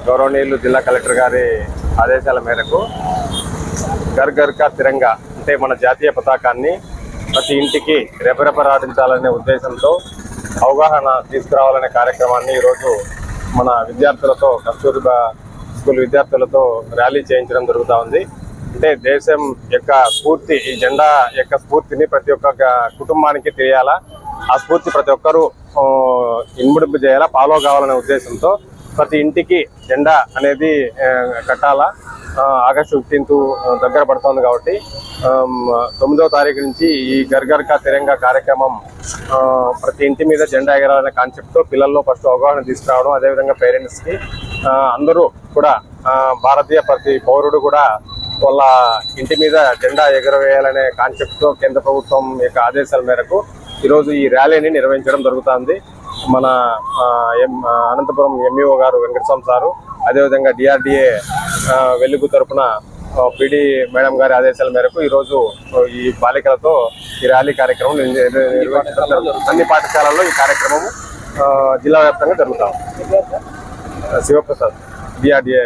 గౌరవనీయులు జిల్లా కలెక్టర్ గారి ఆదేశాల మేరకు ఘర్ ఘర్ కా తిరంగా అంటే మన జాతీయ పతాకాన్ని ప్రతి ఇంటికి రెపరెపలాడించాలనే ఉద్దేశంతో అవగాహన తీసుకురావాలనే కార్యక్రమాన్ని ఈరోజు మన విద్యార్థులతో కస్తూర్బా స్కూల్ విద్యార్థులతో ర్యాలీ చేయించడం జరుగుతూ ఉంది. అంటే దేశం యొక్క స్ఫూర్తి, ఈ జెండా యొక్క స్ఫూర్తిని ప్రతి ఒక్క కుటుంబానికి తెలియాలా, ఆ స్ఫూర్తి ప్రతి ఒక్కరూ ఇన్ముడింపు చేయాలా, ఫాలో కావాలనే ఉద్దేశంతో ప్రతి ఇంటికి జెండా అనేది కట్టాలా. ఆగస్టు 15 దగ్గర పడుతుంది కాబట్టి 9వ తారీఖు నుంచి ఈ ఘర్ ఘర్ కా తిరంగా కార్యక్రమం ప్రతి ఇంటి మీద జెండా ఎగరాలనే కాన్సెప్ట్తో పిల్లల్లో ఫస్ట్ అవగాహన తీసుకురావడం, అదేవిధంగా పేరెంట్స్కి అందరూ కూడా భారతీయ ప్రతి పౌరుడు కూడా వాళ్ళ ఇంటి మీద జెండా ఎగరవేయాలనే కాన్సెప్ట్తో కేంద్ర ప్రభుత్వం యొక్క ఆదేశాల మేరకు ఈరోజు ఈ ర్యాలీని నిర్వహించడం జరుగుతుంది. మన అనంతపురం ఎంఈఓ గారు వెంకటస్వామి సారు, అదేవిధంగా డిఆర్డిఏ వెలుగు తరపున పిడి మేడం గారి ఆదేశాల మేరకు ఈరోజు ఈ బాలికలతో ఈ ర్యాలీ కార్యక్రమం నిర్వహించడం అన్ని పాఠశాలల్లో ఈ కార్యక్రమం జిల్లా వ్యాప్తంగా జరుగుతాం. శివప్రసాద్, డిఆర్డిఏ.